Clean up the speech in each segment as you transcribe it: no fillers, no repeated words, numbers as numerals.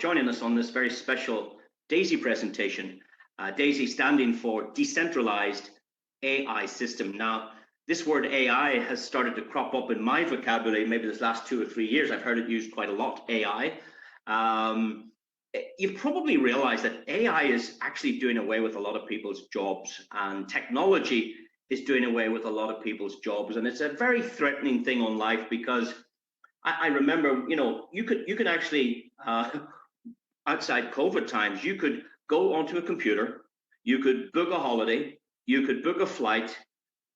joining us on this very special D.AI.SY presentation. D.AI.SY standing for Decentralized AI System. Now, this word AI has started to crop up in my vocabulary maybe this last 2 or 3 years. I've heard it used quite a lot, AI. You've probably realized that AI is actually doing away with a lot of people's jobs, and technology is doing away with a lot of people's jobs. And it's a very threatening thing on life, because I remember, you could actually, outside COVID times, you could go onto a computer, you could book a holiday, you could book a flight,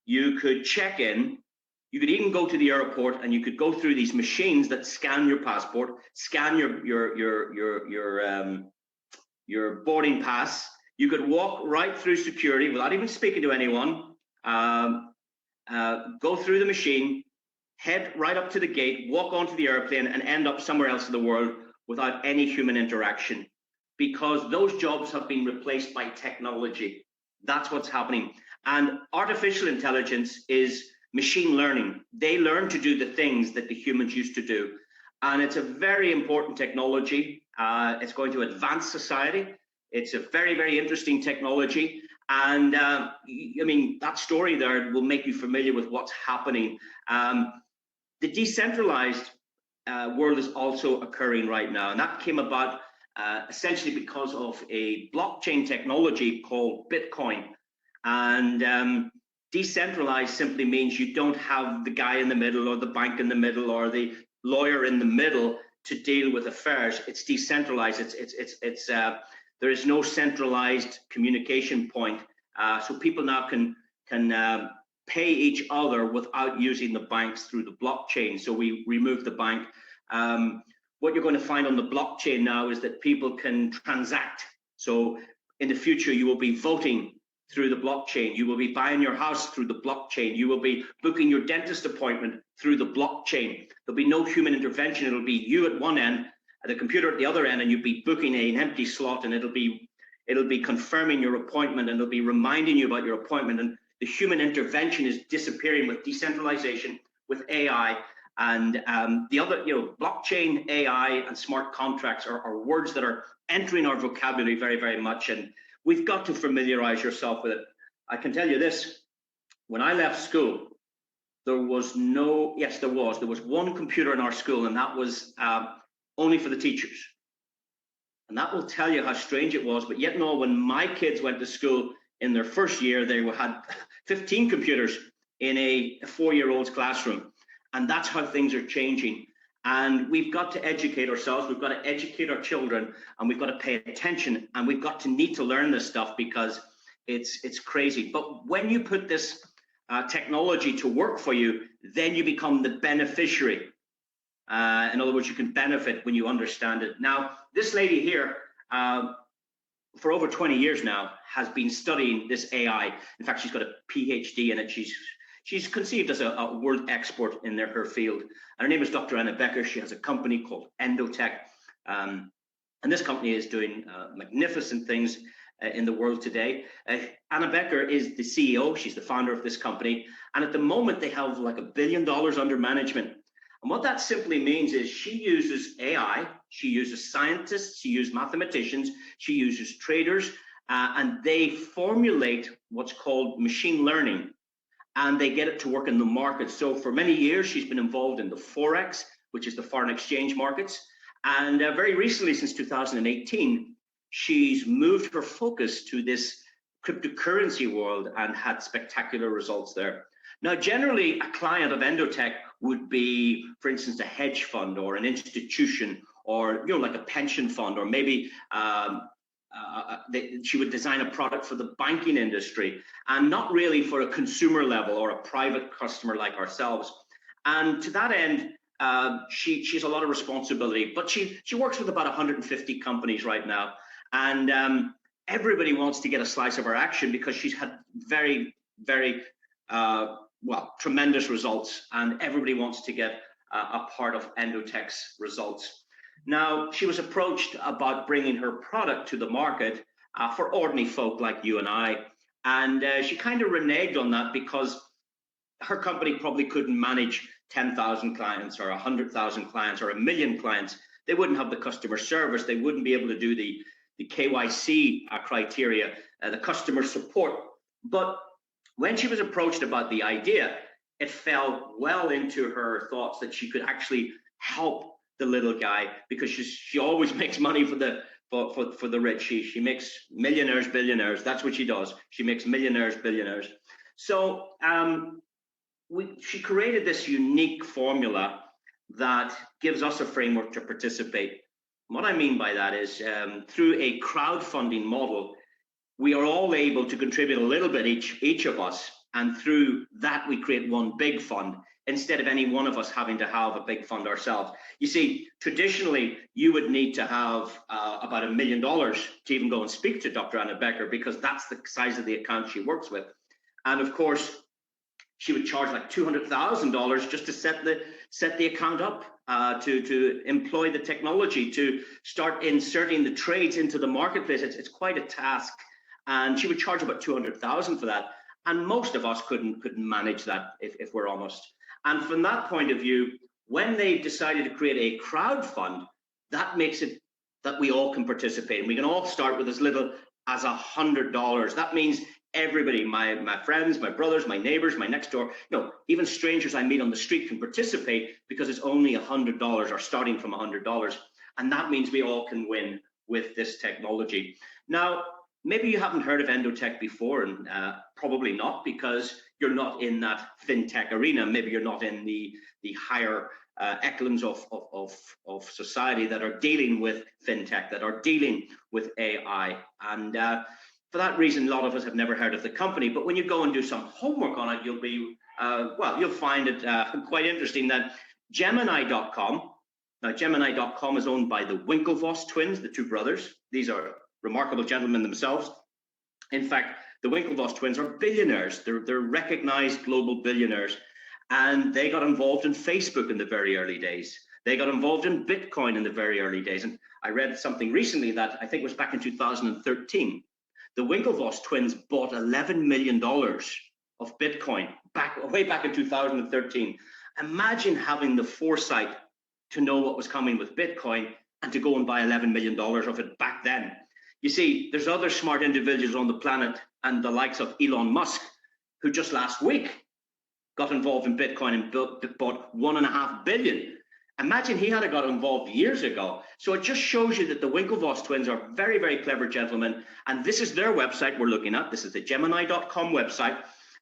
you could check in, you could even go to the airport, and you could go through these machines that scan your passport, scan your boarding pass. You could walk right through security without even speaking to anyone, go through the machine, head right up to the gate, walk onto the airplane, and end up somewhere else in the world without any human interaction, because those jobs have been replaced by technology. That's what's happening. And artificial intelligence is machine learning. They learn to do the things that the humans used to do. And it's a very important technology. It's going to advance society. It's a very, very interesting technology. And I mean, that story there will make you familiar with what's happening. The decentralized world is also occurring right now, and that came about essentially because of a blockchain technology called Bitcoin. And decentralized simply means you don't have the guy in the middle, or the bank in the middle, or the lawyer in the middle to deal with affairs. It's decentralized. There is no centralized communication point, so people now can pay each other without using the banks through the blockchain. So we remove the bank. What you're going to find on the blockchain now is that people can transact. So in the future, you will be voting through the blockchain. You will be buying your house through the blockchain. You will be booking your dentist appointment through the blockchain. There'll be no human intervention. It'll be you at one end, the computer at the other end, and you'll be booking an empty slot, and it'll be confirming your appointment, and it'll be reminding you about your appointment. And the human intervention is disappearing with decentralization, with AI, and the other, blockchain, AI, and smart contracts are words that are entering our vocabulary very, very much, and we've got to familiarize yourself with it. I can tell you this: when I left school, there was one computer in our school, and that was only for the teachers. And that will tell you how strange it was. But yet, no, when my kids went to school in their first year, they had 15 computers in a 4-year-old's classroom. And that's how things are changing. And we've got to educate ourselves. We've got to educate our children, and we've got to pay attention, and we've got to need to learn this stuff, because it's crazy. But when you put this technology to work for you, then you become the beneficiary. In other words, you can benefit when you understand it. Now, this lady here, for over 20 years now, has been studying this AI. In fact, she's got a PhD in it. She's conceived as a world expert in her field. And her name is Dr. Anna Becker. She has a company called Endotech. And this company is doing magnificent things in the world today. Anna Becker is the CEO. She's the founder of this company. And at the moment, they have like $1 billion under management. And what that simply means is she uses AI, she uses scientists, she uses mathematicians, she uses traders, and they formulate what's called machine learning, and they get it to work in the market. So for many years, she's been involved in the Forex, which is the foreign exchange markets. And very recently, since 2018, she's moved her focus to this cryptocurrency world and had spectacular results there. Now, generally, a client of Endotech would be, for instance, a hedge fund or an institution, or like a pension fund, or maybe she would design a product for the banking industry, and not really for a consumer level or a private customer like ourselves. And to that end, she has a lot of responsibility, but she works with about 150 companies right now, and everybody wants to get a slice of her action, because she's had very, very tremendous results, and everybody wants to get a part of Endotech's results. Now, she was approached about bringing her product to the market for ordinary folk like you and I, and she kind of reneged on that, because her company probably couldn't manage 10,000 clients or 100,000 clients or 1 million clients, They wouldn't have the customer service. They wouldn't be able to do the KYC criteria, the customer support. But when she was approached about the idea, it fell well into her thoughts that she could actually help the little guy, because she always makes money for the rich. She makes millionaires, billionaires. That's what she does. She makes millionaires, billionaires. So she created this unique formula that gives us a framework to participate. What I mean by that is through a crowdfunding model, we are all able to contribute a little bit each of us, and through that we create one big fund instead of any one of us having to have a big fund ourselves. You see, traditionally you would need to have about $1 million to even go and speak to Dr. Anna Becker, because that's the size of the account she works with. And of course, she would charge like $200,000 just to set the account up, to employ the technology, to start inserting the trades into the marketplace. It's quite a task, and she would charge about $200,000 for that. And most of us couldn't manage that, if we're honest. And from that point of view, when they decided to create a crowd fund, that makes it that we all can participate, and we can all start with as little as $100. That means everybody, my friends, my brothers, my neighbors, my next door, even strangers I meet on the street can participate, because it's only $100 or starting from $100. And that means we all can win with this technology. Now, maybe you haven't heard of Endotech before, and probably not, because you're not in that fintech arena. Maybe you're not in the higher echelons of society that are dealing with fintech, that are dealing with AI. And for that reason, a lot of us have never heard of the company. But when you go and do some homework on it, you'll be, you'll find it quite interesting that Gemini.com, now Gemini.com is owned by the Winklevoss twins, the two brothers. These are remarkable gentlemen themselves. In fact, the Winklevoss twins are billionaires. They're recognized global billionaires. And they got involved in Facebook in the very early days. They got involved in Bitcoin in the very early days. And I read something recently that I think was back in 2013. The Winklevoss twins bought $11 million of Bitcoin way back in 2013. Imagine having the foresight to know what was coming with Bitcoin and to go and buy $11 million of it back then. You see, there's other smart individuals on the planet, and the likes of Elon Musk, who just last week got involved in Bitcoin and bought $1.5 billion. Imagine he had got involved years ago. So it just shows you that the Winklevoss twins are very, very clever gentlemen. And this is their website we're looking at. This is the Gemini.com website.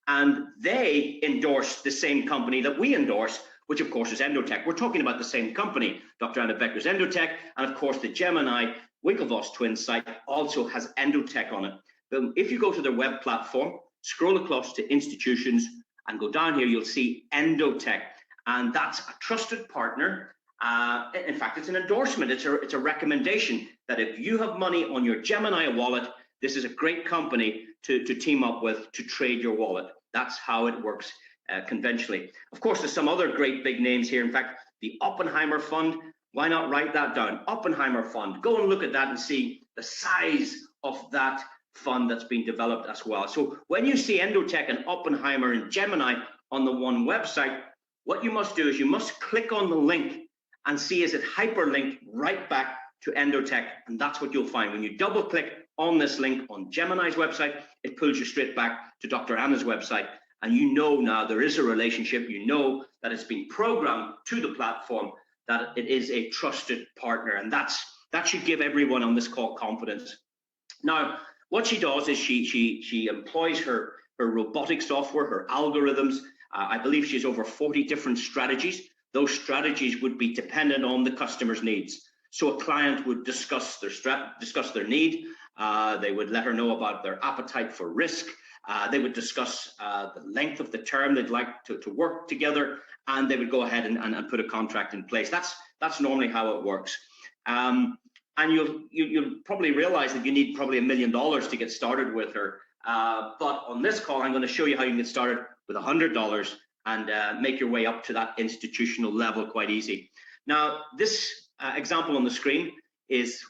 And they endorse the same company that we endorse, which of course is Endotech. We're talking about the same company, Dr. Anna Becker's Endotech. And of course, the Gemini Winklevoss twins site also has Endotech on it. But if you go to their web platform, scroll across to institutions and go down here, you'll see Endotech. And that's a trusted partner. In fact, it's an endorsement. It's a recommendation that if you have money on your Gemini wallet, this is a great company to team up with to trade your wallet. That's how it works conventionally. Of course, there's some other great big names here. In fact, the Oppenheimer Fund, why not write that down? Oppenheimer Fund. Go and look at that and see the size of that fund that's been developed as well. So when you see Endotech and Oppenheimer and Gemini on the one website, what you must do is you must click on the link and see is it hyperlinked right back to Endotech. And that's what you'll find. When you double click on this link on Gemini's website, it pulls you straight back to Dr. Anna's website. And you know now there is a relationship. You know that it's been programmed to the platform, that it is a trusted partner. And that should give everyone on this call confidence. Now, what she does is she employs her robotic software, her algorithms. I believe she has over 40 different strategies. Those strategies would be dependent on the customer's needs. So a client would discuss their need. They would let her know about their appetite for risk. They would discuss the length of the term they'd like to work together, and they would go ahead and put a contract in place. That's normally how it works. And you'll probably realize that you need probably $1 million to get started with her. But on this call, I'm going to show you how you can get started with $100 and make your way up to that institutional level quite easy. Now, this example on the screen is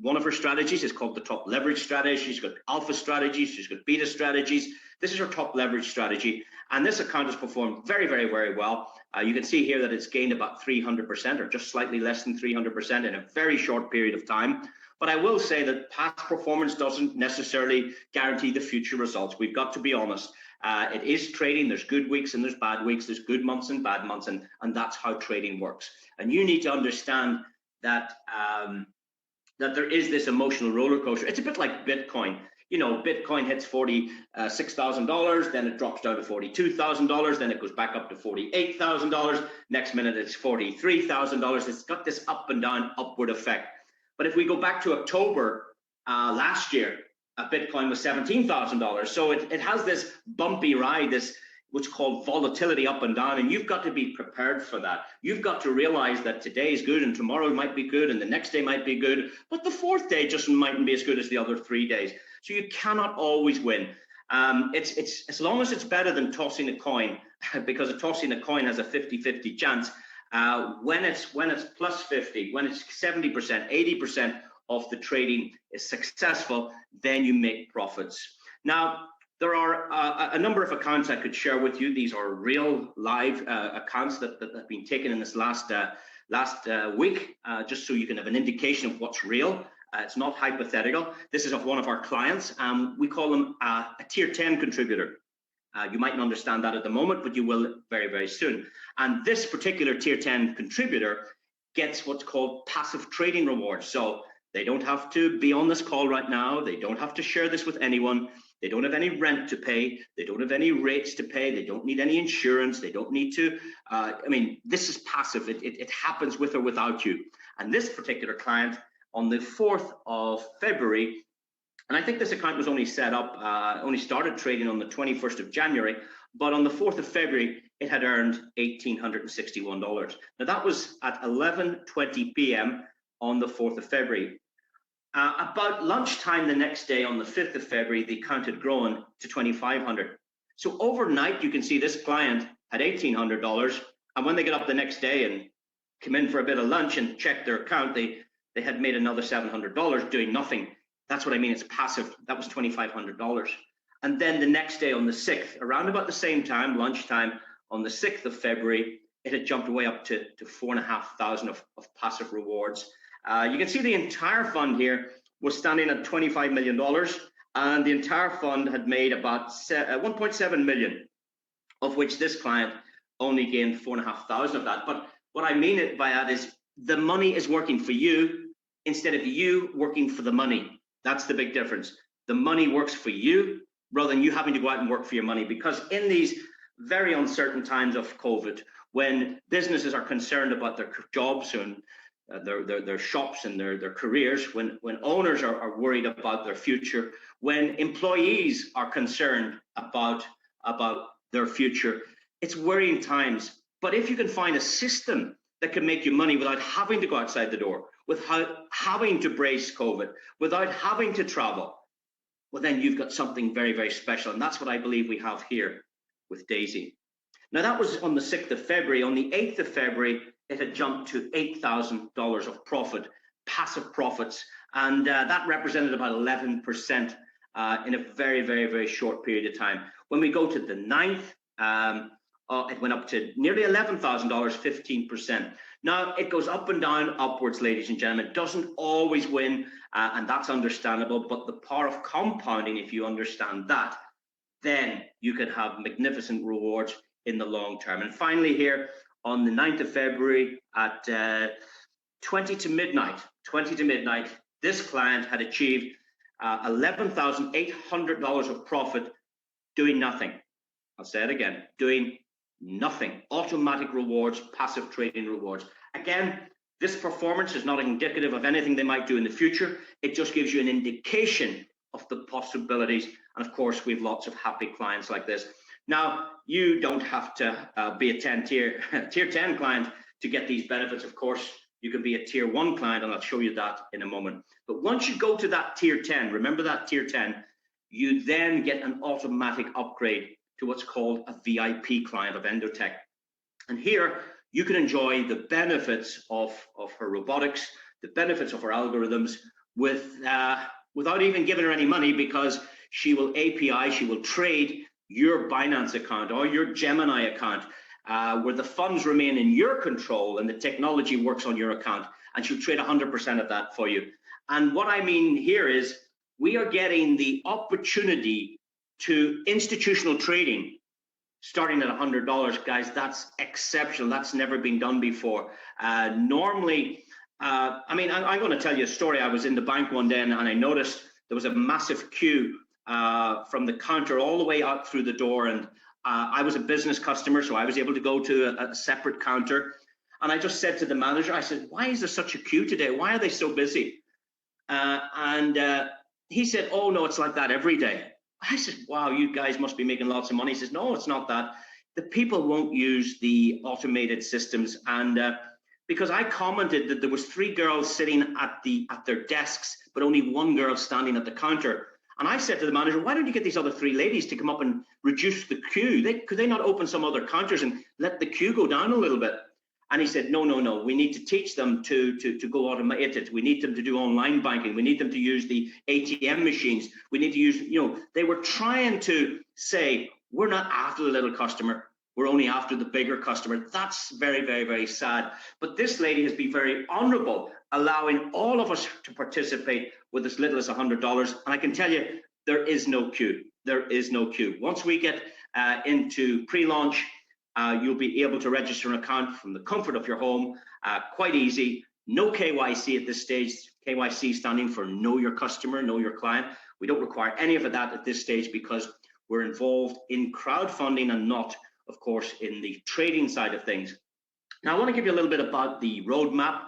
one of her strategies is called the top leverage strategy. She's got alpha strategies, she's got beta strategies. This is her top leverage strategy. And this account has performed very, very, very well. You can see here that it's gained about 300% or just slightly less than 300% in a very short period of time. But I will say that past performance doesn't necessarily guarantee the future results. We've got to be honest. It is trading. There's good weeks and there's bad weeks. There's good months and bad months, and that's how trading works. And you need to understand that that there is this emotional roller coaster. It's a bit like Bitcoin. You know, Bitcoin hits $46,000, then it drops down to $42,000, then it goes back up to $48,000. Next minute it's $43,000. It's got this up and down upward effect. But if we go back to October last year, Bitcoin was $17,000. So it has this bumpy ride, this what's called volatility up and down, and you've got to be prepared for that. You've got to realize that today is good and tomorrow might be good and the next day might be good, but the fourth day just mightn't be as good as the other 3 days. So you cannot always win. It's as long as it's better than tossing a coin, because tossing a coin has a 50-50 chance. When it's plus 50, when it's 70%, 80% of the trading is successful, then you make profits. Now, there are a number of accounts I could share with you. These are real live accounts that have been taken in this last week, just so you can have an indication of what's real. It's not hypothetical. This is of one of our clients. We call them a tier 10 contributor. You mightn't understand that at the moment, but you will very, very soon. And this particular tier 10 contributor gets what's called passive trading rewards. So they don't have to be on this call right now. They don't have to share this with anyone. They don't have any rent to pay. They don't have any rates to pay. They don't need any insurance. They don't need to, this is passive. It happens with or without you. And this particular client on the 4th of February, and I think this account was only set up, only started trading on the 21st of January, but on the 4th of February, it had earned $1,861. Now that was at 11:20 p.m. on the 4th of February. About lunchtime the next day, on the 5th of February, the account had grown to $2,500. So overnight, you can see this client had $1,800, and when they get up the next day and come in for a bit of lunch and check their account, they had made another $700 doing nothing. That's what I mean, it's passive. That was $2,500. And then the next day on the 6th, around about the same time, lunchtime, on the 6th of February, it had jumped way up to 4,500 of passive rewards. You can see the entire fund here was standing at $25 million, and the entire fund had made about 1.7 million, of which this client only gained 4,500 of that. But what I mean by that is the money is working for you instead of you working for the money. That's the big difference. The money works for you rather than you having to go out and work for your money, because in these very uncertain times of COVID, when businesses are concerned about their jobs and their shops and their careers, when owners are worried about their future, when employees are concerned about their future, it's worrying times. But if you can find a system that can make you money without having to go outside the door, without having to brace COVID, without having to travel, well, then you've got something very, very special. And that's what I believe we have here with D.AI.SY. Now, that was on the 6th of February. On the 8th of February, it had jumped to $8,000 of profit, passive profits, and that represented about 11% in a very, very, very short period of time. When we go to the 9th, it went up to nearly $11,000, 15%. Now, it goes up and down, upwards, ladies and gentlemen. It doesn't always win, and that's understandable, but the power of compounding, if you understand that, then you can have magnificent rewards in the long term. And finally here, on the 9th of February at 20 to midnight, this client had achieved $11,800 of profit doing nothing. I'll say it again, doing nothing. Automatic rewards, passive trading rewards. Again, this performance is not indicative of anything they might do in the future. It just gives you an indication of the possibilities. And of course, we have lots of happy clients like this. Now, you don't have to be a tier 10 client to get these benefits. Of course, you can be a tier 1 client, and I'll show you that in a moment. But once you go to that tier 10, remember that tier 10, you then get an automatic upgrade to what's called a VIP client of Endotech. And here you can enjoy the benefits of her robotics, the benefits of her algorithms, without even giving her any money, because she will API, she will trade your Binance account or your Gemini account, where the funds remain in your control and the technology works on your account, and she'll trade 100% of that for you. And what I mean here is we are getting the opportunity to institutional trading starting at $100, guys. That's exceptional. That's never been done before. Normally, I mean, I'm going to tell you a story. I was in the bank one day and I noticed there was a massive queue from the counter all the way out through the door. And I was a business customer, so I was able to go to a separate counter. And I just said to the manager, I said, why is there such a queue today? Why are they so busy? And he said, oh, no, it's like that every day. I said, wow, you guys must be making lots of money. He says, no, it's not that. The people won't use the automated systems. And because I commented that there was 3 girls sitting at their desks, but only 1 girl standing at the counter. And I said to the manager, why don't you get these other 3 ladies to come up and reduce the queue? Could they not open some other counters and let the queue go down a little bit? And he said, no, we need to teach them to go automated. We need them to do online banking. We need them to use the ATM machines. We need to use, they were trying to say, we're not after the little customer. We're only after the bigger customer. That's very, very, very sad. But this lady has been very honorable, allowing all of us to participate with as little as $100. And I can tell you, there is no queue. There is no queue. Once we get into pre-launch, you'll be able to register an account from the comfort of your home, quite easy. No KYC at this stage. KYC standing for Know Your Customer, Know Your Client. We don't require any of that at this stage because we're involved in crowdfunding and not, of course, in the trading side of things. Now, I want to give you a little bit about the roadmap.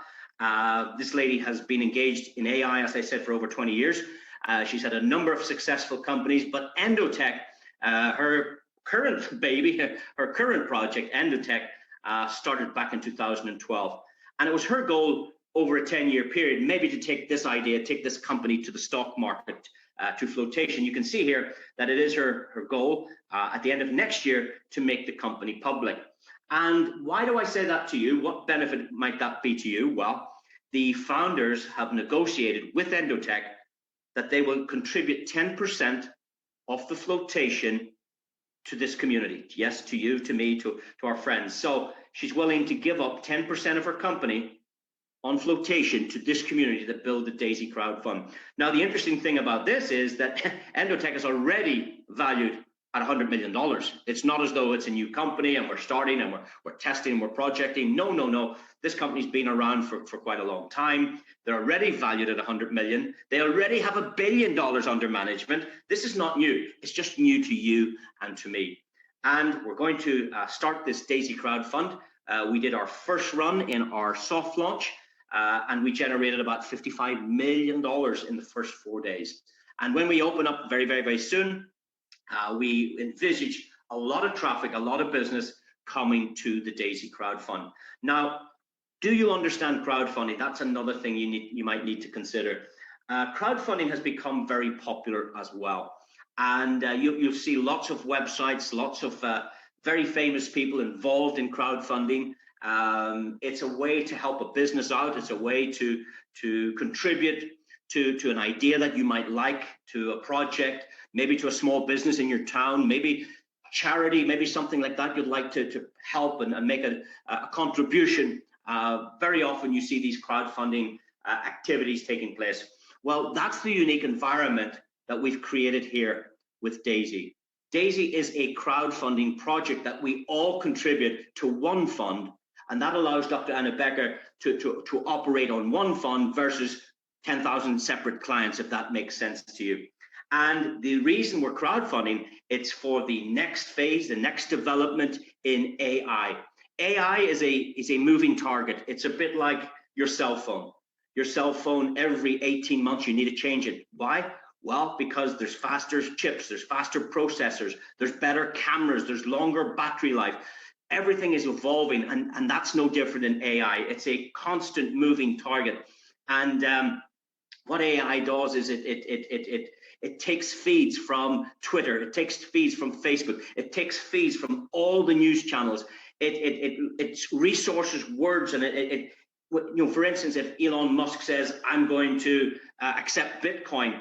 This lady has been engaged in AI, as I said, for over 20 years. She's had a number of successful companies, but Endotech, her current baby, her current project, Endotech, started back in 2012. And it was her goal over a 10-year period, maybe to take this idea, take this company to the stock market, to flotation. You can see here that it is her goal at the end of next year to make the company public. And why do I say that to you? What benefit might that be to you? Well, the founders have negotiated with Endotech that they will contribute 10% of the flotation to this community. Yes, to you, to me, to our friends. So she's willing to give up 10% of her company on flotation to this community that build the D.AI.SY crowd fund. Now, the interesting thing about this is that Endotech is already valued at $100 million. It's not as though it's a new company and we're starting and we're testing and we're projecting. No. This company's been around for quite a long time. They're already valued at 100 million. They already have $1 billion under management. This is not new. It's just new to you and to me. And we're going to start this D.AI.SY crowd fund. We did our first run in our soft launch, and we generated about $55 million in the first 4 days. And when we open up very, very, very soon, we envisage a lot of traffic, a lot of business coming to the D.AI.SY crowd fund. Now, do you understand crowdfunding? That's another thing you might need to consider. Crowdfunding has become very popular as well. And you'll see lots of websites, lots of very famous people involved in crowdfunding. It's a way to help a business out. It's a way to contribute to an idea that you might like, to a project, maybe to a small business in your town, maybe charity, maybe something like that you'd like to help and make a contribution. Very often you see these crowdfunding activities taking place. Well, that's the unique environment that we've created here with D.AI.SY. D.AI.SY is a crowdfunding project that we all contribute to one fund, and that allows Dr. Anna Becker to operate on one fund versus 10,000 separate clients, if that makes sense to you. And the reason we're crowdfunding, it's for the next phase, the next development in AI. AI is a moving target. It's a bit like your cell phone. Your cell phone, every 18 months, you need to change it. Why? Well, because there's faster chips, there's faster processors, there's better cameras, there's longer battery life. Everything is evolving, and that's no different in AI. It's a constant moving target. And what AI does is it takes feeds from Twitter, it takes feeds from Facebook, it takes feeds from all the news channels. It resources words, and for instance, if Elon Musk says, I'm going to accept Bitcoin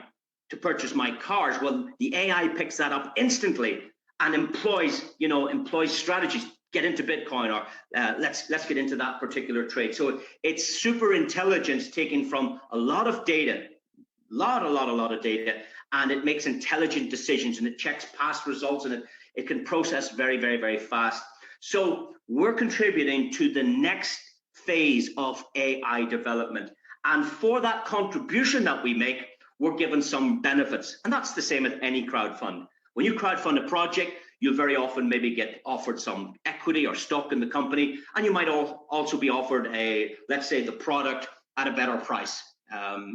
to purchase my cars, well, the AI picks that up instantly and employs strategies. Get into Bitcoin, or let's get into that particular trade. So it's super intelligence taken from a lot of data, a lot of data, and it makes intelligent decisions, and it checks past results, and it can process very, very, very fast. So we're contributing to the next phase of AI development. And for that contribution that we make, we're given some benefits. And that's the same with any crowdfund. When you crowdfund a project, you'll very often maybe get offered some equity or stock in the company, and you might also be offered let's say, the product at a better price,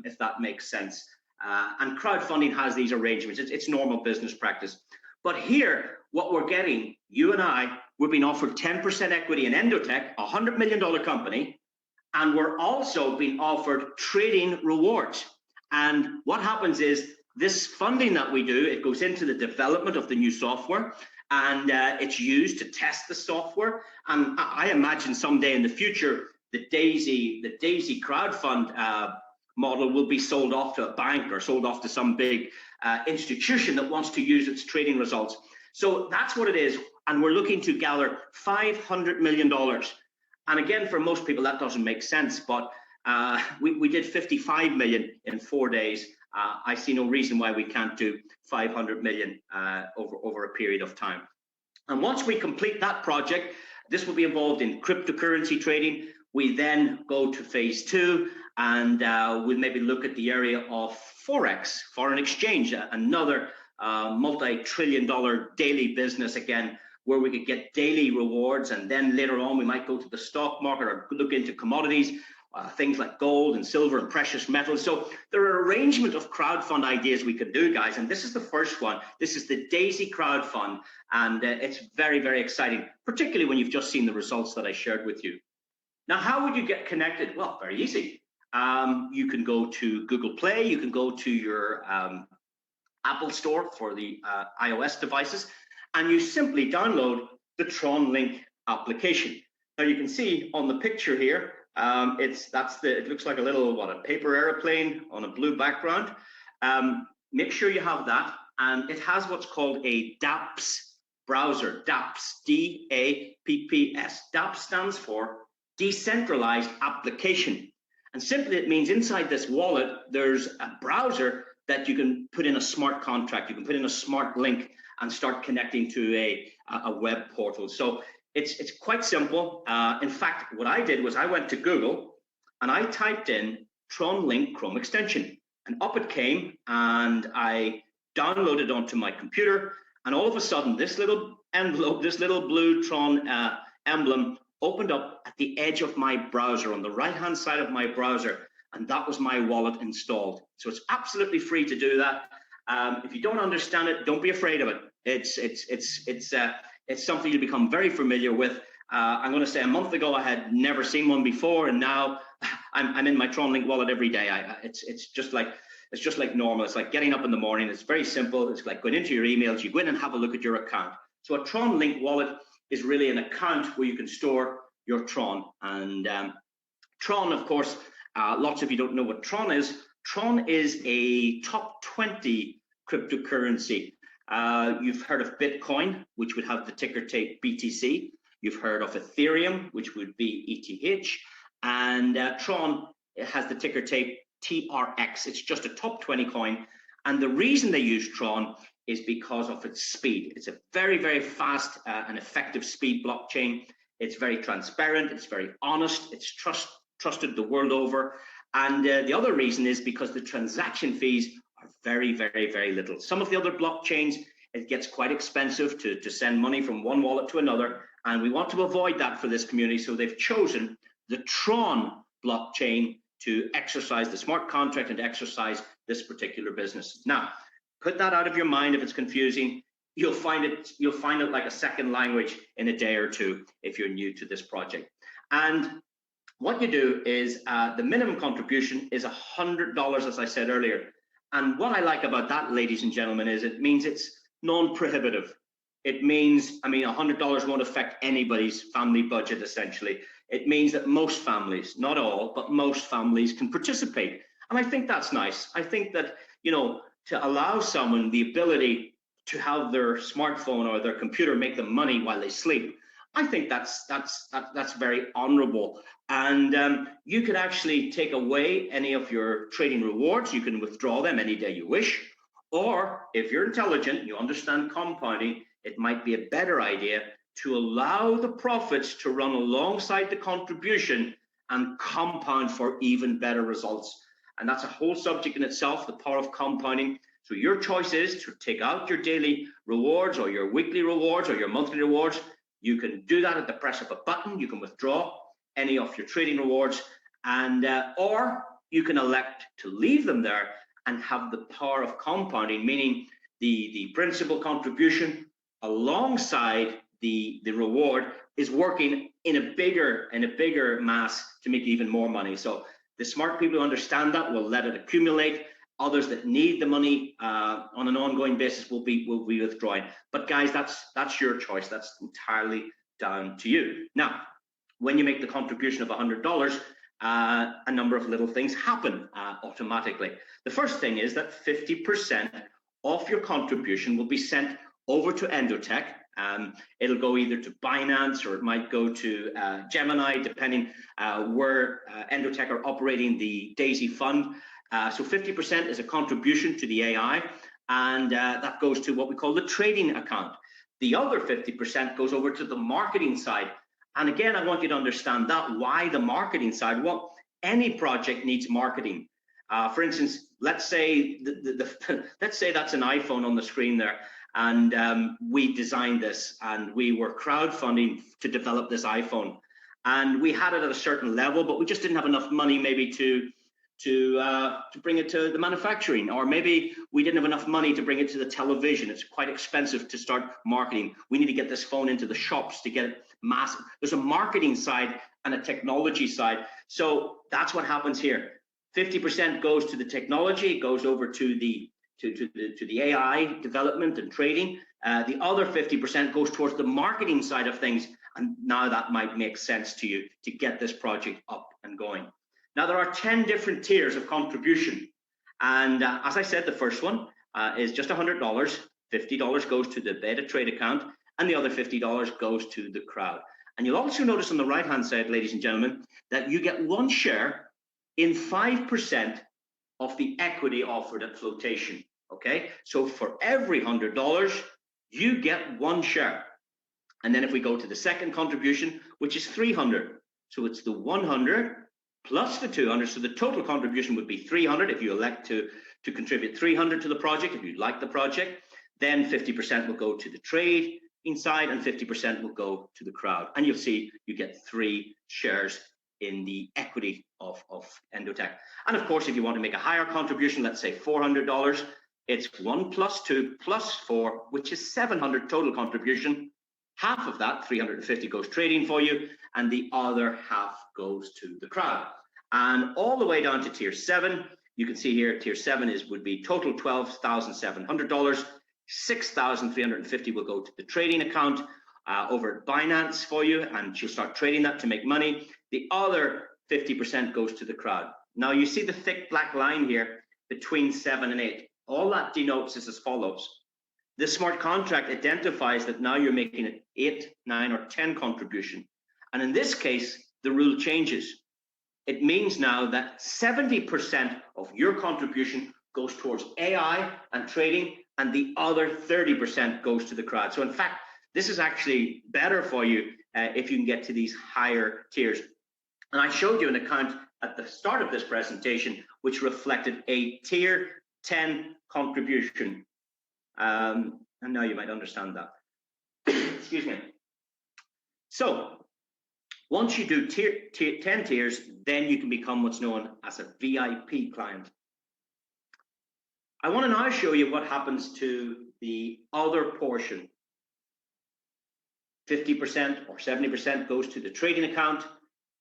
if that makes sense. And crowdfunding has these arrangements. It's normal business practice. But here, what we're getting, you and I, we're being offered 10% equity in Endotech, a $100 million company, and we're also being offered trading rewards. And what happens is, this funding that we do, it goes into the development of the new software, and it's used to test the software. And I imagine someday in the future, the D.AI.SY crowdfund model will be sold off to a bank or sold off to some big institution that wants to use its trading results. So that's what it is. And we're looking to gather $500 million. And again, for most people, that doesn't make sense, but we did 55 million in 4 days. I see no reason why we can't do 500 million over a period of time. And once we complete that project, this will be involved in cryptocurrency trading. We then go to phase 2, and we'll maybe look at the area of Forex, foreign exchange, another multi-trillion-dollar daily business again, where we could get daily rewards. And then later on, we might go to the stock market or look into commodities, things like gold and silver and precious metals. So there are an arrangement of crowdfund ideas we could do, guys. And this is the first one. This is the D.AI.SY crowdfund. And it's very, very exciting, particularly when you've just seen the results that I shared with you. Now, how would you get connected? Well, very easy. You can go to Google Play. You can go to your Apple Store for the iOS devices, and you simply download the TronLink application. Now, you can see on the picture here, it looks like a little, a paper airplane on a blue background. Make sure you have that, and it has what's called a dApps browser. dApps, D-A-P-P-S. dApps stands for Decentralized Application, and simply it means inside this wallet there's a browser that you can put in a smart contract, you can put in a smart link and start connecting to a web portal. So it's quite simple. In fact, what I did was I went to Google and I typed in TronLink Chrome extension, and up it came, and I downloaded onto my computer, and all of a sudden this little envelope, this little blue Tron emblem opened up at the edge of my browser, on the right hand side of my browser, and that was my wallet installed. So it's absolutely free to do that. If you don't understand it, don't be afraid of it. It's something you become very familiar with. I'm going to say a month ago I had never seen one before, and now I'm in my TronLink wallet every day. It's just like normal. It's like getting up in the morning. It's very simple. It's like going into your emails. You go in and have a look at your account. So a TronLink wallet is really an account where you can store your Tron. And Tron, of course, lots of you don't know what Tron is. Tron is a top 20 cryptocurrency. You've heard of Bitcoin, which would have the ticker tape BTC. You've heard of Ethereum, which would be ETH. And Tron has the ticker tape TRX. It's just a top 20 coin. And the reason they use Tron is because of its speed. It's a very, very fast and effective speed blockchain. It's very transparent. It's very honest. It's trusted the world over. And the other reason is because the transaction fees are very, very, very little. Some of the other blockchains, it gets quite expensive to send money from one wallet to another. And we want to avoid that for this community. So they've chosen the Tron blockchain to exercise the smart contract and to exercise this particular business. Now, put that out of your mind if it's confusing. You'll find it like a second language in a day or two if you're new to this project. And what you do is the minimum contribution is $100, as I said earlier. And what I like about that, ladies and gentlemen, is it means it's non-prohibitive. It means, $100 won't affect anybody's family budget, essentially. it means that most families, not all, but most families can participate. And I think that's nice. I think that, you know, to allow someone the ability to have their smartphone or their computer make them money while they sleep, I think that's very honorable. And you could actually take away any of your trading rewards. You can withdraw them any day you wish. Or if you're intelligent, you understand compounding, it might be a better idea to allow the profits to run alongside the contribution and compound for even better results. And that's a whole subject in itself, the power of compounding. So your choice is to take out your daily rewards or your weekly rewards or your monthly rewards. You can do that at the press of a button. You can withdraw any of your trading rewards, and or you can elect to leave them there and have the power of compounding, meaning the principal contribution alongside the reward is working in a bigger mass to make even more money. So the smart people who understand that will let it accumulate. Others that need the money on an ongoing basis will be withdrawing. But guys, that's your choice. That's entirely down to you. Now, when you make the contribution of $100, a number of little things happen automatically. The first thing is that 50% of your contribution will be sent over to Endotech. It'll go either to Binance or it might go to Gemini, depending where Endotech are operating the D.AI.SY fund. So 50% is a contribution to the AI, and that goes to what we call the trading account. The other 50% goes over to the marketing side. And again, I want you to understand that. Why the marketing side? Well, any project needs marketing. For instance, let's say let's say that's an iPhone on the screen there, and we designed this, and we were crowdfunding to develop this iPhone, and we had it at a certain level, but we just didn't have enough money maybe to bring it to the manufacturing, or maybe we didn't have enough money to bring it to the television. It's quite expensive to start marketing. We need to get this phone into the shops to get it massive. There's a marketing side and a technology side. So that's what happens here. 50% goes to the technology, it goes over to the AI development and trading. The other 50% goes towards the marketing side of things. And now that might make sense to you to get this project up and going. Now, there are 10 different tiers of contribution. And as I said, the first one is just $100. $50 goes to the beta trade account, and the other $50 goes to the crowd. And you'll also notice on the right-hand side, ladies and gentlemen, that you get one share in 5% of the equity offered at flotation. Okay, so for every $100, you get one share. And then if we go to the second contribution, which is 300, so it's the 100 plus the 200, so the total contribution would be 300 if you elect to contribute 300 to the project, if you like the project. Then 50% will go to the trade inside and 50% will go to the crowd. And you'll see you get 3 shares in the equity of Endotech. And of course, if you want to make a higher contribution, let's say $400, it's 1 plus 2 plus 4, which is 700 total contribution. Half of that, 350, goes trading for you, and the other half goes to the crowd. And all the way down to tier 7, you can see here, tier 7 would be total $12,700. 6,350 will go to the trading account over at Binance for you, and you'll start trading that to make money. The other 50% goes to the crowd. Now you see the thick black line here between 7 and 8. All that denotes is as follows. This smart contract identifies that now you're making an 8, 9, or 10 contribution. And in this case, the rule changes. It means now that 70% of your contribution goes towards AI and trading, and the other 30% goes to the crowd. So in fact, this is actually better for you if you can get to these higher tiers. And I showed you an account at the start of this presentation, which reflected a tier 10 contribution. And now you might understand that. Excuse me. So once you do 10 tiers, then you can become what's known as a VIP client. I want to now show you what happens to the other portion. 50% or 70% goes to the trading account.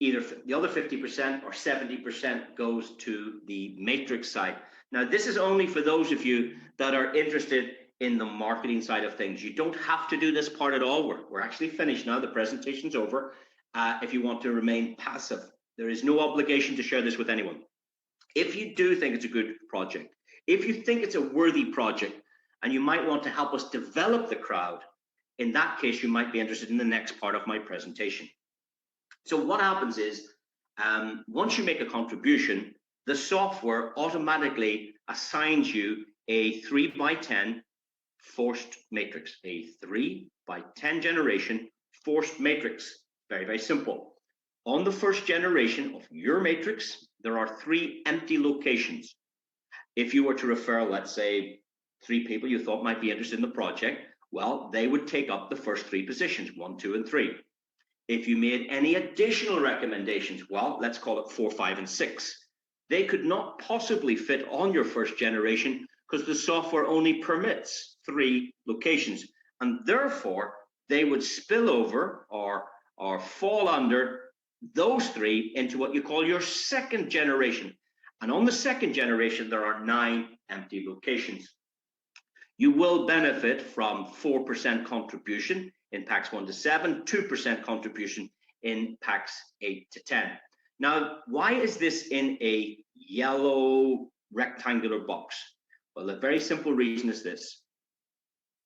Either the other 50% or 70% goes to the matrix side. Now, this is only for those of you that are interested in the marketing side of things. You don't have to do this part at all. We're actually finished now. The presentation's over. if you want to remain passive. There is no obligation to share this with anyone. If you do think it's a good project, if you think it's a worthy project, and you might want to help us develop the crowd, in that case, you might be interested in the next part of my presentation. So what happens is, once you make a contribution, the software automatically assigns you a 3x10 forced matrix, a 3x10 generation forced matrix. Very, very simple. On the first generation of your matrix, there are 3 empty locations. If you were to refer, let's say, 3 people you thought might be interested in the project, well, they would take up the first 3 positions, 1, 2, and 3. If you made any additional recommendations, well, let's call it 4, 5, and 6. They could not possibly fit on your first generation because the software only permits 3 locations, and therefore they would spill over or fall under those 3 into what you call your second generation. And on the second generation, there are 9 empty locations. You will benefit from 4% contribution in packs 1 to 7, 2% contribution in packs 8 to 10. Now, why is this in a yellow rectangular box? Well, the very simple reason is this.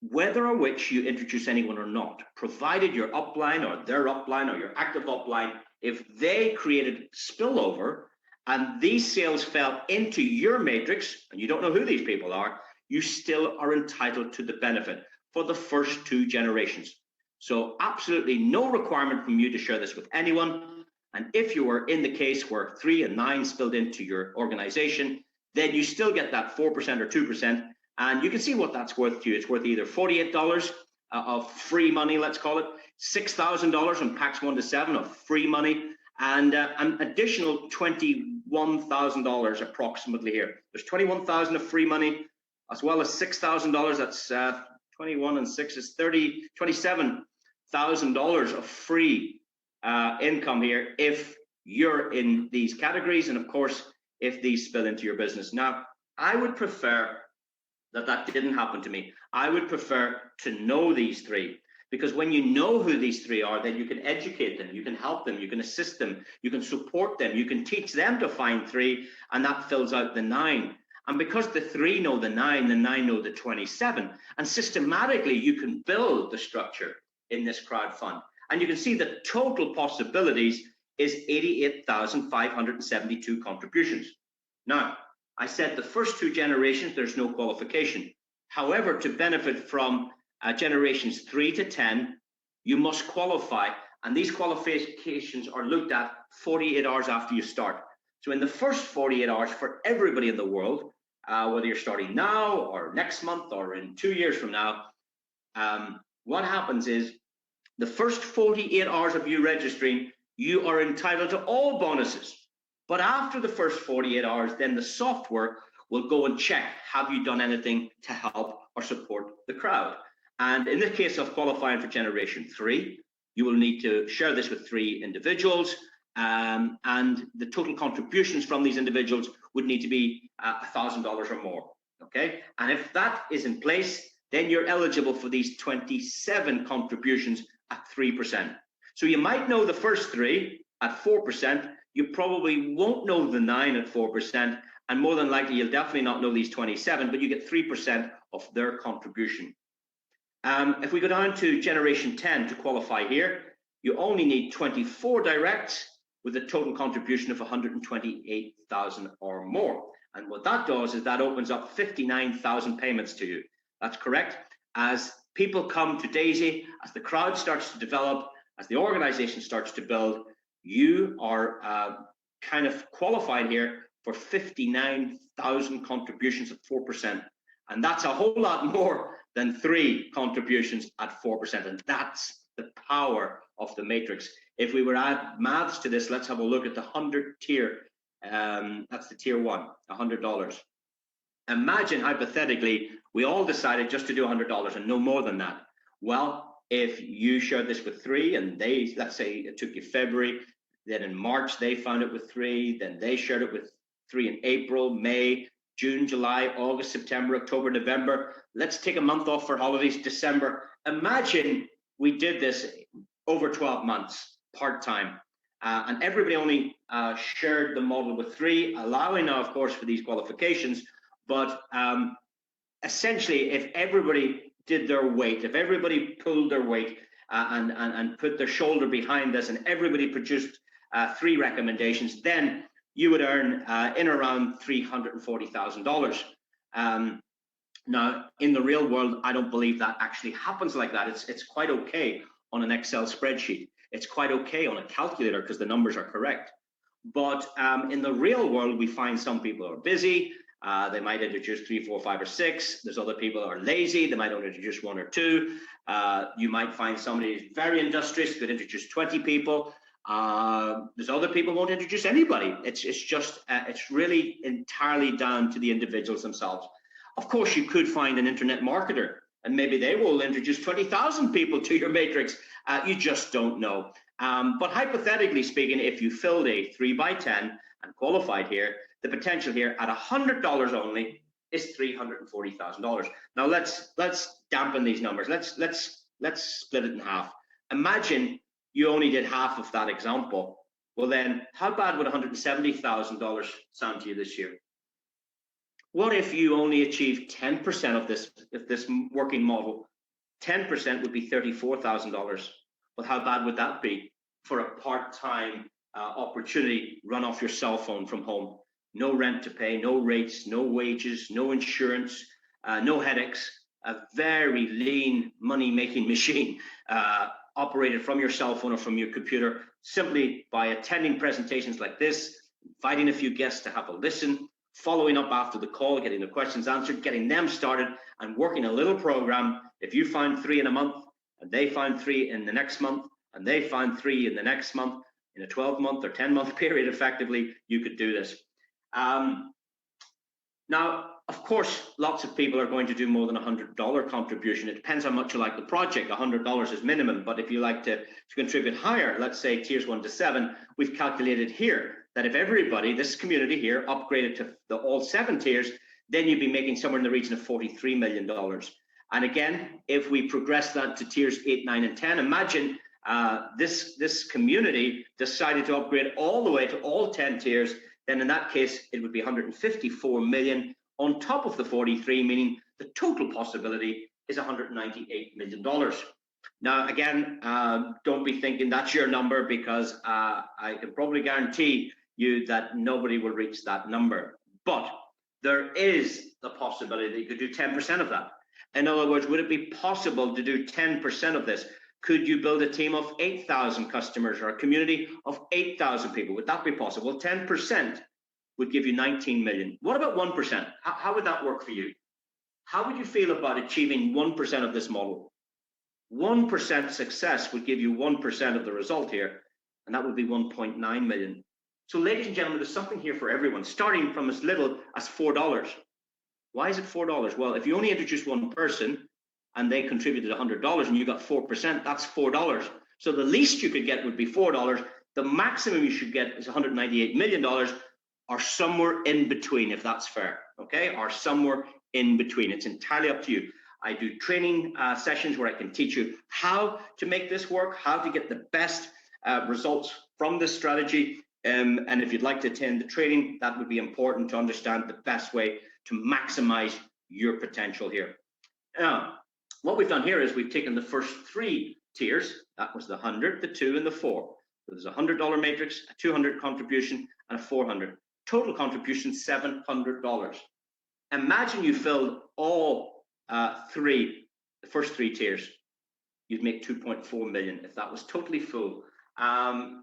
Whether or which you introduce anyone or not, provided your upline or their upline or your active upline, if they created spillover and these sales fell into your matrix, and you don't know who these people are, you still are entitled to the benefit for the first 2 generations. So absolutely no requirement from you to share this with anyone. And if you were in the case where 3 and 9 spilled into your organization, then you still get that 4% or 2%. And you can see what that's worth to you. It's worth either $48 of free money, let's call it, $6,000 in packs 1 to 7 of free money, and an additional $21,000 approximately here. There's $21,000 of free money, as well as $6,000. That's 21 and 6 is $27,000 of free income here if you're in these categories, and of course, if these spill into your business. Now, I would prefer that didn't happen to me. I would prefer to know these 3, because when you know who these 3 are, then you can educate them, you can help them, you can assist them, you can support them, you can teach them to find 3, and that fills out the 9. And because the 3 know the 9 know the 27, and systematically you can build the structure in this crowd fund. And you can see the total possibilities is 88,572 contributions. Now, I said the first 2 generations, there's no qualification. However, to benefit from generations 3 to 10, you must qualify, and these qualifications are looked at 48 hours after you start. So in the first 48 hours for everybody in the world, whether you're starting now or next month or in 2 years from now, what happens is the first 48 hours of you registering, you are entitled to all bonuses. But after the first 48 hours, then the software will go and check, have you done anything to help or support the crowd? And in the case of qualifying for generation 3, you will need to share this with 3 individuals, and the total contributions from these individuals would need to be $1,000 or more, okay? And if that is in place, then you're eligible for these 27 contributions at 3%. So you might know the first 3 at 4%, you probably won't know the 9 at 4%, and more than likely you'll definitely not know these 27, but you get 3% of their contribution. If we go down to generation 10 to qualify here, you only need 24 directs with a total contribution of 128,000 or more. And what that does is that opens up 59,000 payments to you. That's correct. As people come to D.AI.SY, as the crowd starts to develop, as the organization starts to build, you are kind of qualified here for 59,000 contributions at 4%. And that's a whole lot more than 3 contributions at 4%. And that's the power of the matrix. If we were to add maths to this, let's have a look at the 100 tier. That's the tier 1, $100. Imagine hypothetically, we all decided just to do $100 and no more than that. Well, if you shared this with 3 and they, let's say it took you February, then in March they found it with 3, then they shared it with 3 in April, May, June, July, August, September, October, November. Let's take a month off for holidays, December. Imagine we did this over 12 months. part-time. And everybody only shared the model with 3, allowing now, of course, for these qualifications. But essentially, if everybody did their weight, if everybody pulled their weight and put their shoulder behind this, and everybody produced 3 recommendations, then you would earn in around $340,000. Now, in the real world, I don't believe that actually happens like that. It's quite okay on an Excel spreadsheet. It's quite okay on a calculator because the numbers are correct. But in the real world, we find some people are busy. They might introduce 3, 4, 5, or 6. There's other people who are lazy. They might only introduce 1 or 2. You might find somebody who's very industrious, could introduce 20 people. There's other people who won't introduce anybody. It's really entirely down to the individuals themselves. Of course, you could find an internet marketer, and maybe they will introduce 20,000 people to your matrix. You just don't know. But hypothetically speaking, if you filled a 3 by 10 and qualified here, the potential here at $100 only is $340,000. Now let's dampen these numbers. Let's split it in half. Imagine you only did half of that example. Well then, how bad would $170,000 sound to you this year? What if you only achieved 10% of this working model? 10% would be $34,000. Well, how bad would that be for a part-time opportunity run off your cell phone from home? No rent to pay, no rates, no wages, no insurance, no headaches, a very lean money-making machine operated from your cell phone or from your computer, simply by attending presentations like this, inviting a few guests to have a listen, following up after the call, getting the questions answered, getting them started, and working a little program. If you find 3 in a month, and they find 3 in the next month, and they find 3 in the next month, in a 12-month or 10-month period, effectively, you could do this. Now, of course, lots of people are going to do more than $100 contribution. It depends how much you like the project. $100 is minimum, but if you like to contribute higher, let's say tiers 1 to 7, we've calculated here that if everybody, this community here, upgraded to all 7 tiers, then you'd be making somewhere in the region of $43 million. And again, if we progress that to tiers 8, 9, and 10, imagine this community decided to upgrade all the way to all 10 tiers, then in that case, it would be 154 million on top of the 43, meaning the total possibility is $198 million. Now, again, don't be thinking that's your number, because I can probably guarantee you that nobody will reach that number. But there is the possibility that you could do 10% of that. In other words, would it be possible to do 10% of this? Could you build a team of 8,000 customers or a community of 8,000 people? Would that be possible? Well, 10% would give you 19 million. What about 1%? How would that work for you? How would you feel about achieving 1% of this model? 1% success would give you 1% of the result here, and that would be 1.9 million. So ladies and gentlemen, there's something here for everyone, starting from as little as $4. Why is it $4? Well, if you only introduce 1 person and they contributed $100 and you got 4%, that's $4. So the least you could get would be $4. The maximum you should get is $198 million, or somewhere in between, if that's fair, okay? Or somewhere in between. It's entirely up to you. I do training sessions where I can teach you how to make this work, how to get the best results from this strategy. And if you'd like to attend the training, that would be important to understand the best way to maximize your potential here. Now, what we've done here is we've taken the first 3 tiers. That was the 100, the 2, and the 4. So there's a $100 matrix, a 200 contribution, and a 400. Total contribution, $700. Imagine you filled all the first 3 tiers. You'd make 2.4 million if that was totally full.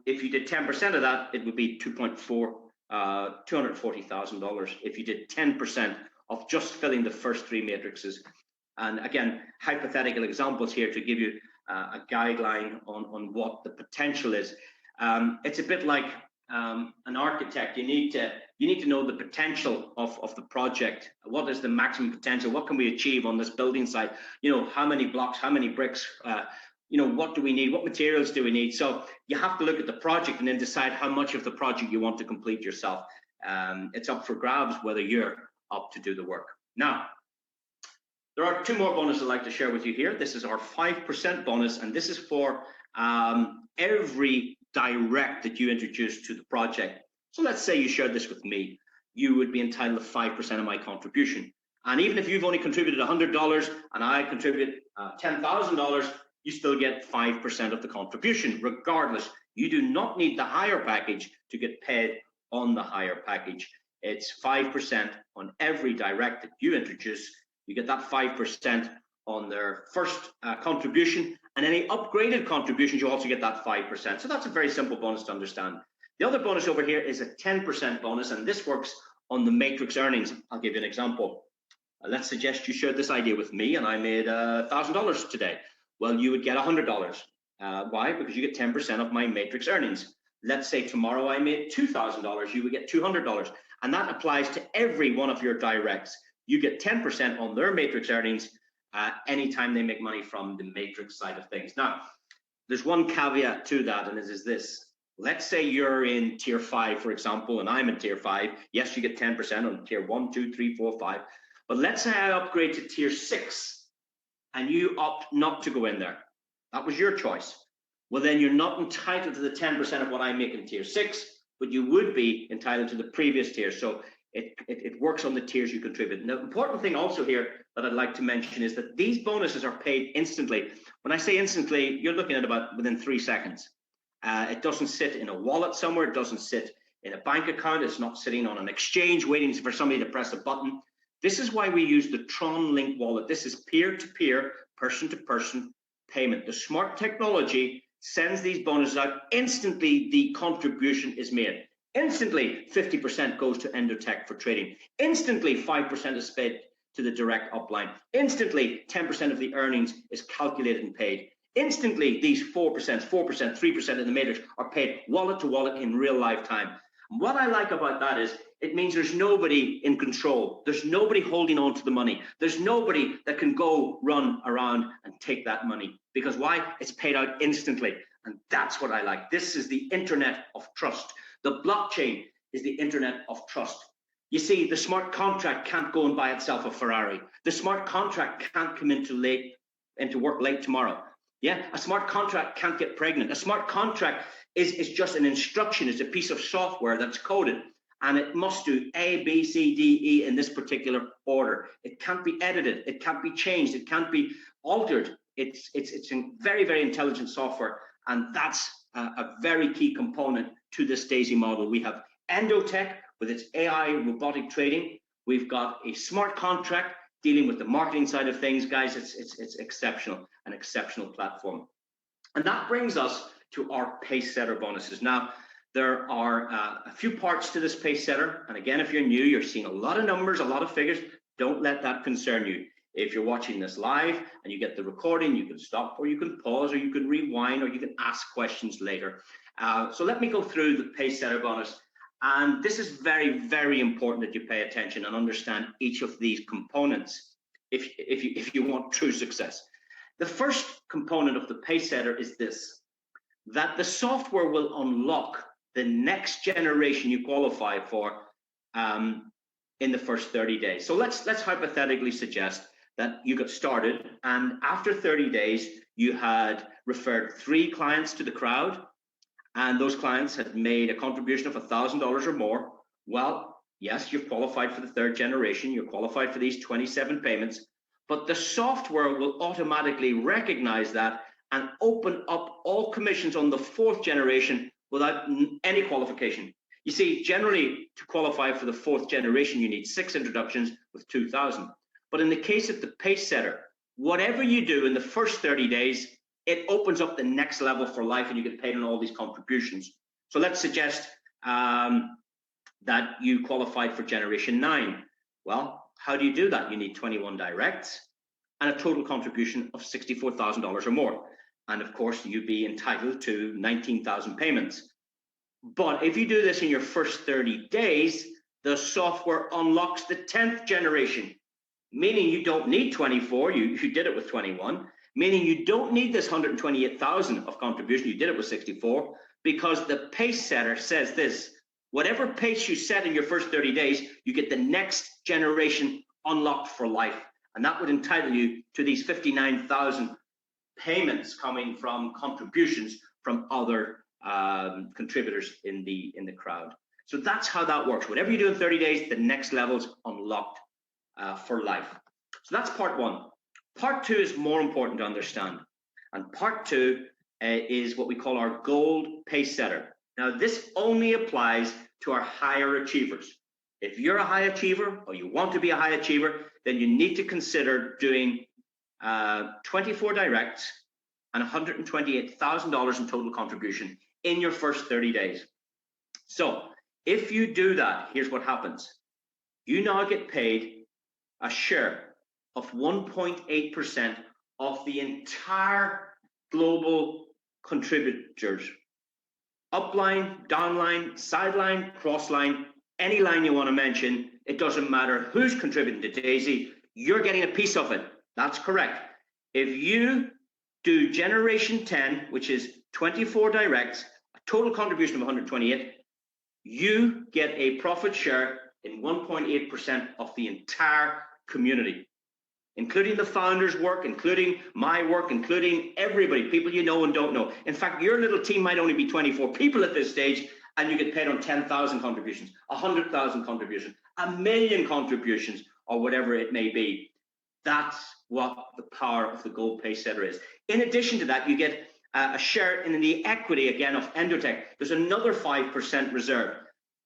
If you did 10% of that, it would be $240,000. If you did 10% of just filling the first 3 matrices. And again, hypothetical examples here to give you a guideline on what the potential is. It's a bit like an architect. You need to know the potential of the project. What is the maximum potential? What can we achieve on this building site? You know, how many blocks, how many bricks, you know, what do we need? What materials do we need? So you have to look at the project and then decide how much of the project you want to complete yourself. It's up for grabs whether you're up to do the work. Now, there are 2 more bonuses I'd like to share with you here. This is our 5% bonus, and this is for every direct that you introduce to the project. So let's say you shared this with me, you would be entitled to 5% of my contribution. And even if you've only contributed $100 and I contributed $10,000, you still get 5% of the contribution, regardless. You do not need the higher package to get paid on the higher package. It's 5% on every direct that you introduce. You get that 5% on their first contribution, and any upgraded contributions, you also get that 5%. So that's a very simple bonus to understand. The other bonus over here is a 10% bonus, and this works on the matrix earnings. I'll give you an example. Let's suggest you shared this idea with me and I made $1,000 today. Well, you would get $100. Why? Because you get 10% of my matrix earnings. Let's say tomorrow I made $2,000, you would get $200. And that applies to every one of your directs. You get 10% on their matrix earnings anytime they make money from the matrix side of things. Now, there's one caveat to that, and it is this. Let's say you're in tier 5, for example, and I'm in tier 5. Yes, you get 10% on tier 1, 2, 3, 4, 5. But let's say I upgrade to tier 6 and you opt not to go in there. That was your choice. Well, then you're not entitled to the 10% of what I make in tier 6, but you would be entitled to the previous tier. So it works on the tiers you contribute. Now, the important thing also here that I'd like to mention is that these bonuses are paid instantly. When I say instantly, you're looking at about within 3 seconds. It doesn't sit in a wallet somewhere. It doesn't sit in a bank account. It's not sitting on an exchange waiting for somebody to press a button. This is why we use the Tron Link wallet. This is peer-to-peer, person-to-person payment. The smart technology sends these bonuses out. Instantly, the contribution is made. Instantly, 50% goes to Endotech for trading. Instantly, 5% is paid to the direct upline. Instantly, 10% of the earnings is calculated and paid. Instantly, these 4%, 3% in the matrix are paid wallet to wallet in real life time. What I like about that is it means there's nobody in control. There's nobody holding on to the money. There's nobody that can go run around and take that money. Because why? It's paid out instantly. And that's what I like. This is the internet of trust. The blockchain is the internet of trust. You see, the smart contract can't go and buy itself a Ferrari. The smart contract can't come into work late tomorrow. Yeah, a smart contract can't get pregnant. A smart contract is just an instruction. It's a piece of software that's coded, and it must do A, B, C, D, E in this particular order. It can't be edited. It can't be changed. It can't be altered. It's a very, very intelligent software, and that's a very key component to this DAISY model. We have Endotech with its AI robotic trading. We've got a smart contract dealing with the marketing side of things. Guys, it's exceptional, an exceptional platform. And that brings us to our pace setter bonuses. Now, there are a few parts to this pace setter. And again, if you're new, you're seeing a lot of numbers, a lot of figures. Don't let that concern you. If you're watching this live and you get the recording, you can stop, or you can pause, or you can rewind, or you can ask questions later. So let me go through the pace setter bonus. And this is very, very important that you pay attention and understand each of these components if you want true success. The first component of the pace setter is this, that the software will unlock the next generation you qualify for in the first 30 days. So let's hypothetically suggest that you got started, and after 30 days, you had referred 3 clients to the crowd, and those clients had made a contribution of $1,000 or more. Well, yes, you've qualified for the 3rd generation. You're qualified for these 27 payments, but the software will automatically recognize that and open up all commissions on the 4th generation without any qualification. You see, generally, to qualify for the 4th generation, you need 6 introductions with 2,000. But in the case of the pace setter, whatever you do in the first 30 days, it opens up the next level for life, and you get paid on all these contributions. So let's suggest that you qualified for generation 9. Well, how do you do that? You need 21 directs and a total contribution of $64,000 or more. And of course, you'd be entitled to 19,000 payments. But if you do this in your first 30 days, the software unlocks the 10th generation, meaning you don't need 24, you did it with 21, meaning you don't need this 128,000 of contribution, you did it with 64, because the pace setter says this, whatever pace you set in your first 30 days, you get the next generation unlocked for life. And that would entitle you to these 59,000 payments coming from contributions from other contributors in the crowd. So that's how that works. Whatever you do in 30 days, the next level's unlocked for life. So that's part one. Part two is more important to understand. And part two is what we call our gold pace setter. Now, this only applies to our higher achievers. If you're a high achiever or you want to be a high achiever, then you need to consider doing 24 directs and $128,000 in total contribution in your first 30 days. So if you do that, here's what happens. You now get paid a share of 1.8% of the entire global contributors. Upline, downline, sideline, crossline, any line you want to mention, it doesn't matter who's contributing to D.AI.SY, you're getting a piece of it. That's correct. If you do generation 10, which is 24 directs, a total contribution of 128, you get a profit share in 1.8% of the entire community, including the founders' work, including my work, including everybody, people you know and don't know. In fact, your little team might only be 24 people at this stage, and you get paid on 10,000 contributions, 100,000 contributions, 1 million contributions, or whatever it may be. That's what the power of the gold pace setter is. In addition to that, you get a share in the equity, again, of Endotech. There's another 5% reserve.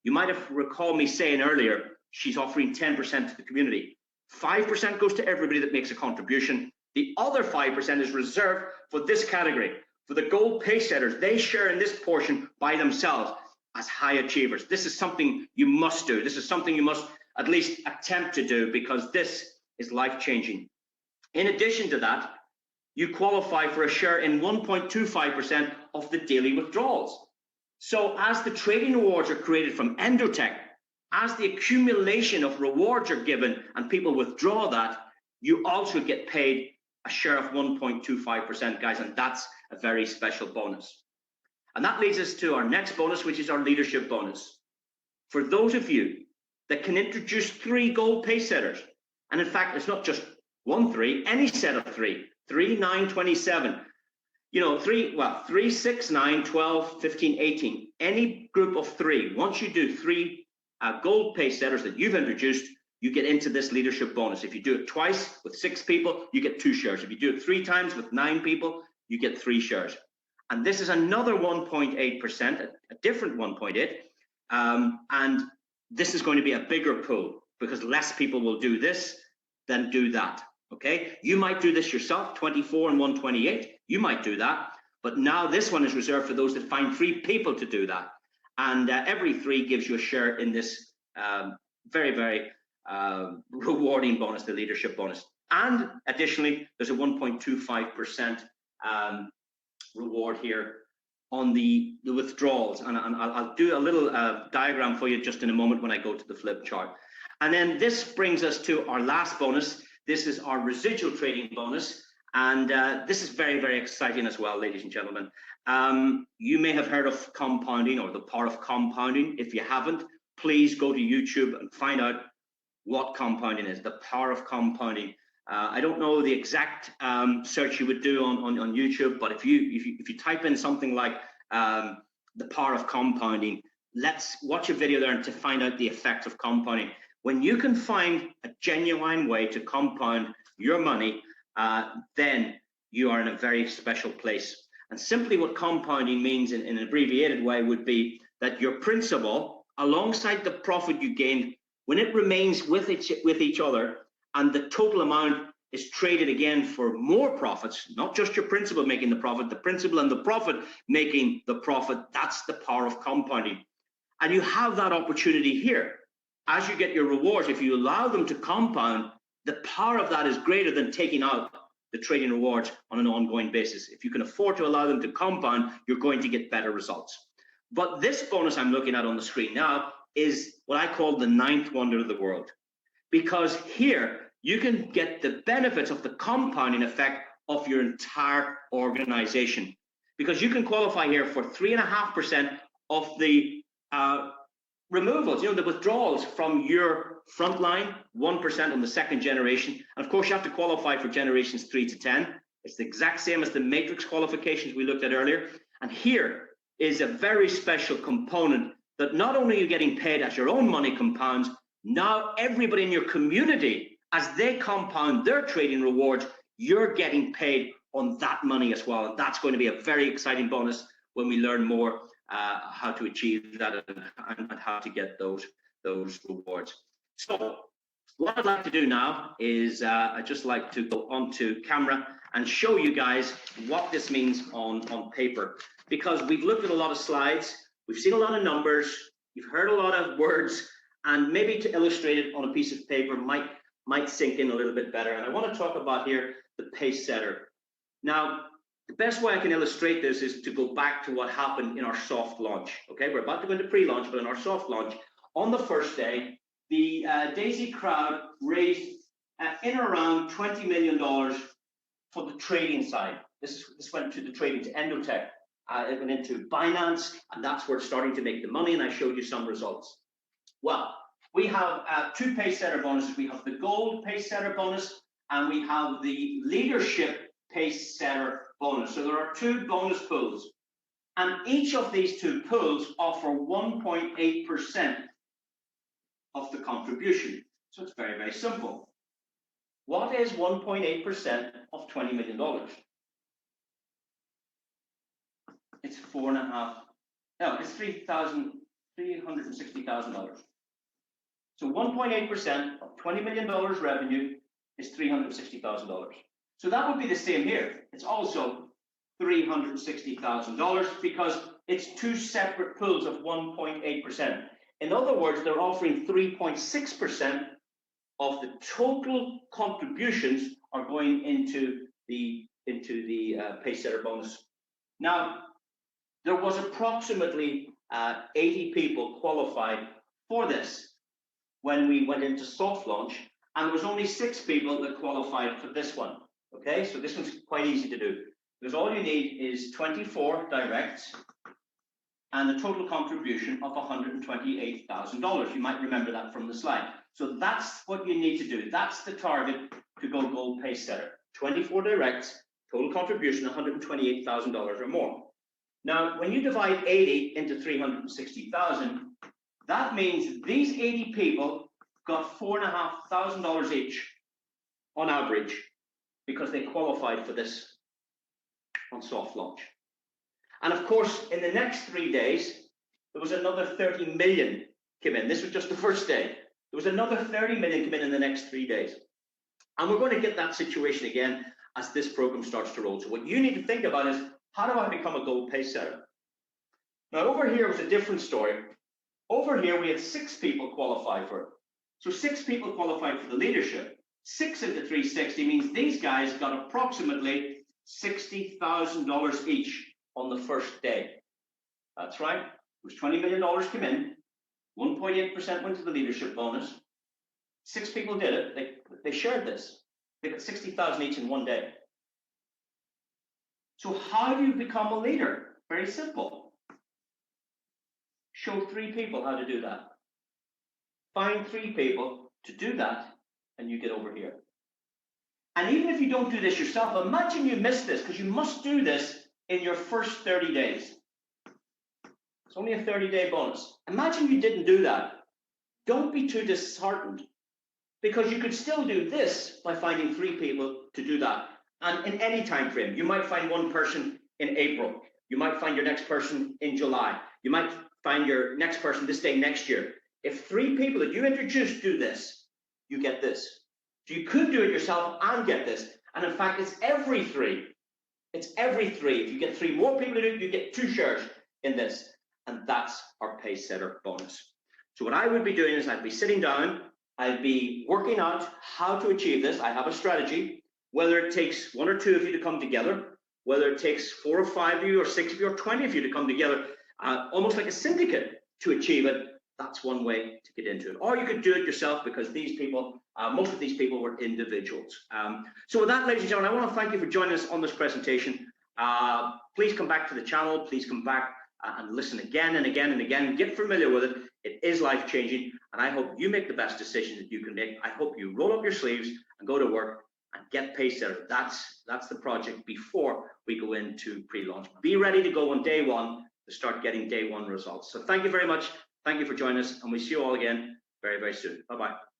You might have recalled me saying earlier, she's offering 10% to the community. 5% goes to everybody that makes a contribution. The other 5% is reserved for this category. For the gold pace setters, they share in this portion by themselves as high achievers. This is something you must do. This is something you must at least attempt to do, because this is life-changing. In addition to that, you qualify for a share in 1.25% of the daily withdrawals. So as the trading rewards are created from Endotech, as the accumulation of rewards are given and people withdraw that, you also get paid a share of 1.25%, guys, and that's a very special bonus. And that leads us to our next bonus, which is our leadership bonus. For those of you that can introduce 3 gold pace setters, and in fact, it's not just 1 3, any set of 3, 3, 9, 27, you know, 3, 6, 9, 12, 15, 18, any group of 3. Once you do 3 gold pace setters that you've introduced, you get into this leadership bonus. If you do it twice with 6 people, you get 2 shares. If you do it 3 times with 9 people, you get 3 shares. And this is another 1.8%, a different 1.8, and this is going to be a bigger pool because less people will do this than do that. Okay, you might do this yourself, 24 and 128. You might do that, but now this one is reserved for those that find 3 people to do that, and every 3 gives you a share in this very, very rewarding bonus, the leadership bonus. And additionally, there's a 1.25% reward here on the withdrawals, and I'll do a little diagram for you just in a moment when I go to the flip chart. And then this brings us to our last bonus. This is our residual trading bonus, and this is very, very exciting as well, ladies and gentlemen. You may have heard of compounding or the power of compounding. If you haven't, please go to YouTube and find out what compounding is, the power of compounding. I don't know the exact search you would do on YouTube, but if you type in something like the power of compounding, let's watch a video there to find out the effect of compounding. When you can find a genuine way to compound your money, then you are in a very special place. And simply what compounding means in an abbreviated way would be that your principal, alongside the profit you gained, when it remains with each other, and the total amount is traded again for more profits, not just your principal making the profit, the principal and the profit making the profit. That's the power of compounding. And you have that opportunity here. As you get your rewards, if you allow them to compound, the power of that is greater than taking out the trading rewards on an ongoing basis. If you can afford to allow them to compound, you're going to get better results. But this bonus I'm looking at on the screen now is what I call the 9th wonder of the world, because here you can get the benefits of the compounding effect of your entire organization, because you can qualify here for 3.5% of the removals, the withdrawals from your front line, 1% on the 2nd generation. And of course, you have to qualify for generations 3 to 10. It's the exact same as the matrix qualifications we looked at earlier. And here, is a very special component that not only are you getting paid as your own money compounds, now everybody in your community, as they compound their trading rewards, you're getting paid on that money as well. And that's going to be a very exciting bonus when we learn more how to achieve that and how to get those rewards. So what I'd like to do now is I'd just like to go onto camera and show you guys what this means on paper, because we've looked at a lot of slides, we've seen a lot of numbers, you've heard a lot of words, and maybe to illustrate it on a piece of paper might sink in a little bit better. And I want to talk about here the pace setter. Now, the best way I can illustrate this is to go back to what happened in our soft launch. Okay, we're about to go into pre-launch, but in our soft launch, on the first day, the D.AI.SY crowd raised in around $20 million for the trading side. This went to the trading, to Endotech. It went into Binance, and that's where it's starting to make the money, and I showed you some results. Well, we have two pace setter bonuses. We have the gold pace setter bonus, and we have the leadership pace setter bonus. So there are two bonus pools, and each of these two pools offer 1.8% of the contribution. So it's very, very simple. What is 1.8% of $20 million? It's it's $360,000. So 1.8% of $20 million revenue is $360,000. So that would be the same here. It's also $360,000 because it's two separate pools of 1.8%. In other words, they're offering 3.6% of the total contributions are going into the pace setter bonus. Now, there was approximately 80 people qualified for this when we went into soft launch, and there was only 6 people that qualified for this one. Okay, so this one's quite easy to do, because all you need is 24 directs and a total contribution of $128,000. You might remember that from the slide. So that's what you need to do. That's the target to go gold pace setter. 24 directs, total contribution $128,000 or more. Now, when you divide 80 into 360,000, that means these 80 people got $4,500 each on average because they qualified for this on soft launch. And of course, in the next 3 days, there was another 30 million came in. This was just the first day. There was another 30 million come in the next 3 days. And we're going to get that situation again as this program starts to roll. So what you need to think about is, how do I become a gold pace setter? Now, over here was a different story. Over here, we had 6 people qualified for it. So 6 people qualified for the leadership. 6 into 360 means these guys got approximately $60,000 each on the first day. That's right. It was $20 million come in. 1.8% went to the leadership bonus. 6 people did it. They shared this. They got 60,000 each in one day. So how do you become a leader? Very simple. Show 3 people how to do that. Find 3 people to do that, and you get over here. And even if you don't do this yourself, imagine you missed this, because you must do this in your first 30 days. It's only a 30-day bonus. Imagine you didn't do that. Don't be too disheartened, because you could still do this by finding 3 people to do that. And in any time frame, you might find one person in April. You might find your next person in July. You might find your next person this day next year. If 3 people that you introduce do this, you get this. So you could do it yourself and get this. And in fact, it's every 3. It's every 3. If you get 3 more people to do it, you get 2 shares in this. And that's our pace setter bonus. So what I would be doing is I'd be sitting down, I'd be working out how to achieve this. I have a strategy, whether it takes 1 or 2 of you to come together, whether it takes 4 or 5 of you or 6 of you or 20 of you to come together, almost like a syndicate to achieve it. That's one way to get into it. Or you could do it yourself, because these people, most of these people were individuals. So with that, ladies and gentlemen, I want to thank you for joining us on this presentation. Please come back to the channel. Please come back and listen again and again and again. Get familiar with it. It is life-changing, and I hope you make the best decision that you can make. I hope you roll up your sleeves and go to work and get pace setter. That's the project before we go into pre-launch. Be ready to go on day 1. to start getting day one results. So thank you very much. Thank you for joining us, and we'll see you all again very, very soon. Bye-bye.